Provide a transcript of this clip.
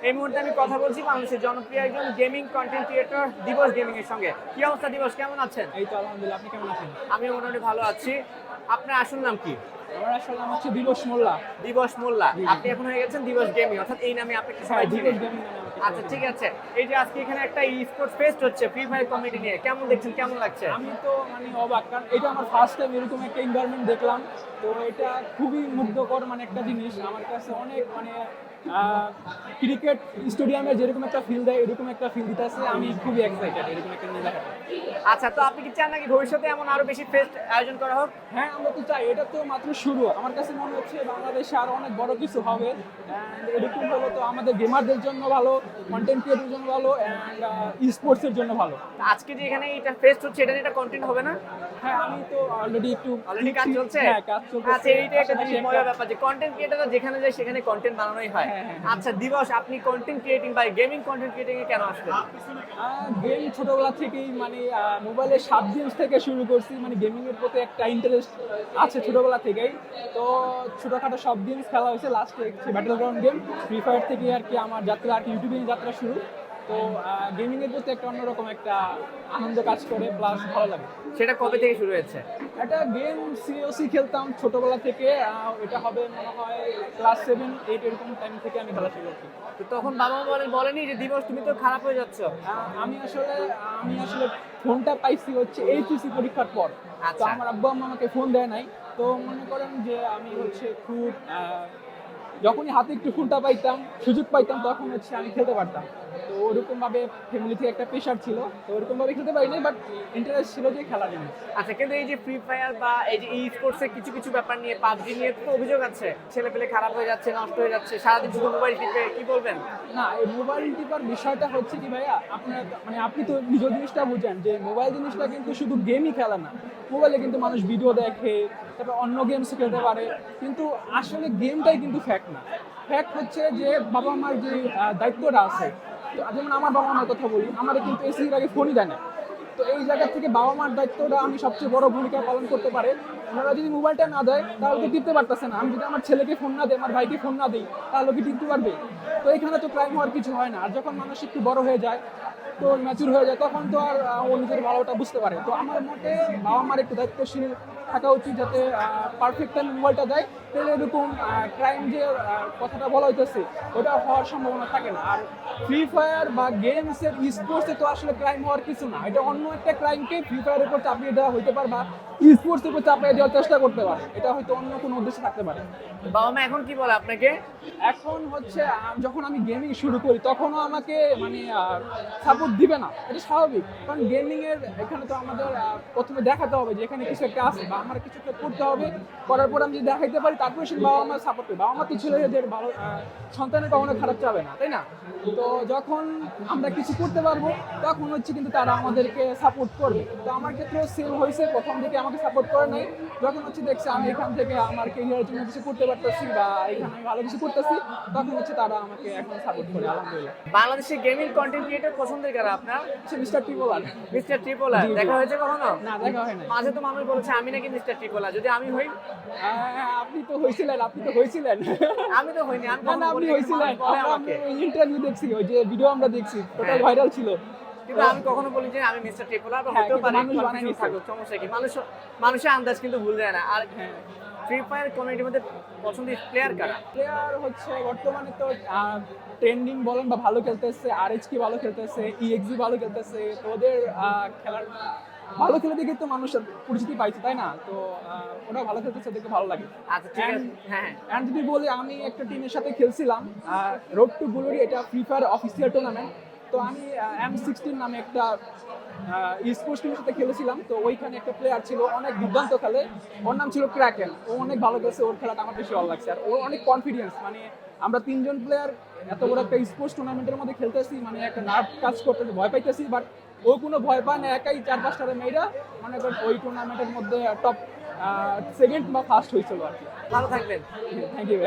এই মুহূর্তে আমি কথা বলছি বাংলাদেশের জনপ্রিয় একজন গেমিং কন্টেন্ট ক্রিয়েটর দিবস গেমিং এর সঙ্গে। কি অবস্থা দিবস, কেমন আছেন? এই তো আলহামদুলিল্লাহ, আপনি কেমন আছেন? আমিও মোটামুটি ভালো আছি। আপনার আসল নাম কি? আমার আসল নাম হচ্ছে দিবস মোল্লা। দিবস মোল্লা। জি, জি। আপনি এখন হয়ে গেছেন দিবস গেমিং, অর্থাৎ এই নামে আপনাকে হ্যাঁ, সবাই চিনে। দিবস গেমিং নামে আমাকে আচ্ছা চেনে। ঠিক আছে। এই যে আজকে এখানে একটা ই স্পোর্টস ফেস্ট হচ্ছে ফ্রি ফায়ার কমিটি নিয়ে, কেমন দেখছেন, কেমন লাগছে? আমি তো অবাক, কারণ এটা আমার ফার্স্ট টাইম এরকম একটা এনভায়রনমেন্ট দেখলাম। তো এটা খুবই মুগ্ধকর একটা জিনিস আমার কাছে। অনেক ক্রিকেট স্টেডিয়ামে যেরকম একটা ফিল দেয় এরকম একটা ফিল দিতেছে। আমি খুবই এক্সাইটেড এরকম একটা নিয়ে দেখাতে। আচ্ছা, তো আপনি কি চান নাকি ভবিষ্যতে এমন আরো বেশি ফেস্ট আয়োজন করা হোক? হ্যাঁ, আমরা তো চাই। এটা তো মাত্র শুরু। আমার কাছে মনে হচ্ছে বাংলাদেশে আরো অনেক বড় কিছু হবে। And এরকম হলে তো আমাদের গেমারদের জন্য ভালো, কন্টেন্ট ক্রিয়েটরের জন্য ভালো, অ্যান্ড স্পোর্টসের জন্য ভালো। আজকে যে এখানে এটা ফেস্ট হচ্ছে এটা নিয়ে একটা কন্টেন্ট হবে না? হ্যাঁ, আমি তো অলরেডি কাজ চলছে? হ্যাঁ, কাজ চলছে। আচ্ছা, এইটা একটা জিনিস মজার ব্যাপার যে কন্টেন্ট ক্রিয়েটররা যেখানে যায় সেখানে কন্টেন্ট বানানোই হয়। হ্যাঁ, হ্যাঁ। আচ্ছা দিবস, আপনি কন্টেন্ট ক্রিয়েটিং বা গেমিং কন্টেন্ট ক্রিয়েটিং এ কেন আসলেন? গেম ছোটবেলা থেকেই মোবাইলে সাব গেমস থেকে শুরু করছি। গেমিং এর প্রতি একটা ইন্টারেস্ট আছে ছোটবেলা থেকেই। তো ছোটখাটো সব গেমস খেলা হয়েছে। লাস্টে battle ground game free fire থেকে আমার যাত্রা ইউটিউবে যাত্রা শুরু। তো গেমিং এর প্রতি একটা অন্যরকম একটা আনন্দ কাজ করে, প্লাস ভালো লাগে। সেটা কবে থেকে শুরু হয়েছে? একটা গেম সিওসি খেলতাম ছোটবেলা থেকে। এটা হবে মনে হয় ক্লাস 7-8 এরকম টাইম থেকে আমি খেলা শুরু করছি। তো তখন বাবা মা বলেনি যে দিবস তুমি তো খারাপ হয়ে যাচ্ছ? আমি আসলে ফোনটা পাইছি হচ্ছে এইচএসসি পরীক্ষার পর। তো আচ্ছা। আমার আব্বু আম্মা আমাকে ফোন দেয় নাই। তো মনে করেন যে আমি খুব যখনই হাতে একটু ফোনটা পাইতাম, সুযোগ পাইতাম, তখন আমি খেলতে পারতাম। তো ওরকম ভাবে ফ্যামিলি থেকে একটা প্রেশার ছিল, তো ওরকম ভাবে খেলতে পারি নাই, বাট ইন্টারেস্ট ছিল যে খেলার জন্য। আচ্ছা, কিন্তু এই যে ফ্রি ফায়ার বা এই যে ই স্পোর্টস এর কিছু কিছু ব্যাপার নিয়ে, পাবজি নিয়ে তো অভিযোগ আছে, ছেলে পেলে খারাপ হয়ে যাচ্ছে, নষ্ট হয়ে যাচ্ছে, সারাদিন শুধু মোবাইল টিপে, কি বলবেন? না, এই মোবাইল টিপার বিষয়টা হচ্ছে কি ভাইয়া, আপনার আপনি তো নিজ জিনিসটা বুঝেন যে মোবাইল জিনিসটা কিন্তু শুধু গেমই খেলা না। মোবাইলে কিন্তু মানুষ ভিডিও দেখে, তারপর অন্য গেমস খেলতে পারে, কিন্তু আসলে গেমটাই কিন্তু ফ্যাক্ট না। ফ্যাক্ট হচ্ছে যে বাবা মার যে দায়িত্বটা আছে। তো যেমন আমার বাবা মার কথা বলি, আমাদের কিন্তু এসির আগে ফোনই দেয় না। তো এই জায়গা থেকে বাবা মার দায়িত্বটা আমি সবচেয়ে বড় ভূমিকা পালন করতে পারে। ওনারা যদি মোবাইলটা না দেয় তাহলে তো টিপতে পারতেছে না। আমি যদি আমার ছেলেকে ফোন না দিই, আমার ভাইকে ফোন না দিই, তাহলে কি টিপতে পারবে? তো এখানে তো ক্রাইম হওয়ার কিছু হয় না। আর যখন মানুষ একটু বড় হয়ে যায়, তো ম্যাচুর হয়ে যায়, তখন তো আর ও নিজের ভালোটা বুঝতে পারে। তো আমার মতে বাবা মার একটু দায়িত্বশীল থাকা উচিত, যাতে পারফেক্ট টাইম মোবাইলটা দেয়। তাহলে এরকম ক্রাইম যে কথাটা বলা হইতেছে ওটা হওয়ার সম্ভাবনা থাকে না। আর ফ্রি ফায়ার বা গেমসের স্পোর্টসে তো আসলে ক্রাইম হওয়ার কিছু না। এটা অন্য একটা ক্রাইমকে ফ্রি ফায়ারের উপর চাপিয়ে দেওয়া হইতে পারে, বা স্পোর্টসের উপর চাপিয়ে দেওয়ার চেষ্টা করতে পারে। এটা হয়তো অন্য কোনো উদ্দেশ্য থাকতে পারে। বাবা মা এখন কি বলে আপনাকে? এখন যখন আমি গেমিং শুরু করি তখনও আমাকে সাপোর্ট দিবে না, এটা স্বাভাবিক। কারণ গেমিং এর এখানে তো আমাদের প্রথমে দেখাতে হবে যে এখানে কিছু একটা আছে, বা আমার কিছু একটা করতে হবে। করার পর আমি যদি দেখাইতে পারি, তারপরে সে বাবা মা সাপোর্ট করবে। বাবা মা তো ছেলেদের ভালো, সন্তানের কখনো খারাপ চাবে না, তাই না? তো যখন আমরা কিছু করতে পারবো তখন কিন্তু তারা আমাদেরকে সাপোর্ট করবে। তো আমার ক্ষেত্রেও সেম হয়েছে। প্রথম দিকে আমাকে সাপোর্ট করে নাই। যখন দেখছে আমি এখান থেকে আমার কেরিয়ারের জন্য কিছু করতে পারতেছি, বা এখানে আমি ভালো কিছু করতেছি, তখন তারা আমাকে এখন সাপোর্ট করে, আলহামদুলিল্লাহ। বাংলাদেশে গেমিং কন্টেন্ট ক্রিয়েটর পছন্দের কারা আপনার? Mister Tripler. মিস্টার ট্রিপলার জি, জি। দেখা হয়েছে কখনো? না, দেখা হয় নাই। মাঝে তো মানুষ বলেছে আমি নাকি মিস্টার ট্রিপলার, যদি আমি হই? আপনি তো হয়েছিলেন। আমি তো হইনি, আমি না, কখনো আপনি বলিনি, কিন্তু হয়েছিলেন। মানুষ বলে আমাকে। ইন্টারভিউ দেখছি, ওই যে ভিডিও আমরা দেখছি, টোটাল হ্যাঁ। ভাইরাল ছিল। কিন্তু আমি কখনো বলি যে আমি মিস্টার ট্রিপলার, বা হ্যাঁ, হতেও কিন্তু পারে, মানুষ বানায় কনফিউশন নিছে। থাকুক, সমস্যা কি? মানুষের আন্দাজ কিন্তু ভুল যায় না। আর হ্যাঁ, ফ্রি ফায়ার কমিউনিটির মধ্যে পছন্দের প্লেয়ার কারা? প্লেয়ার বর্তমানে তো ট্রেন্ডিং বলেন বা ভালো খেলতেছে, আরএইচকে ভালো খেলতেছে, ইএক্সি ভালো খেলতেছে। তো ওদের খেলার ভালো খেলে দেখে তো মানুষ পরিচিতি পাইছে, তাই না? তো ওরা ভালো খেলতেছে, দেখে ভালো লাগে। আচ্ছা ঠিক আছে, হ্যাঁ। এন্ড যদি বলি, আমি একটা টিমের সাথে খেলছিলাম, রোড টু গ্লোরি, এটা ফ্রি ফায়ার অফিসিয়াল টুর্নামেন্ট। তো আমি M16 নামে একটা স্পোর্টস টিমের সাথে খেলেছিলাম। তো ওইখানে একটা প্লেয়ার ছিল, অনেক দুর্দান্ত খেলে। ওর নাম ছিল ক্র্যাকেন। ও অনেক ভালো খেলছে, ওর খেলাটা আমার বেশি ভালো লাগছে। আর ওর অনেক কনফিডেন্স। আমরা 3জন প্লেয়ার এত বড় একটা স্পোর্টস টুর্নামেন্টের মধ্যে খেলতেছি, একটা নার্ভ কাজ করতেছে, ভয় পাইতেছি, বাট ও কোনো ভয় পায় না। একাই 4-5টা মেয়েরা ওই টুর্নামেন্টের মধ্যে টপ সেকেন্ড বা ফার্স্ট হয়েছিল আর কি। ভালো থাকবেন। Thank you.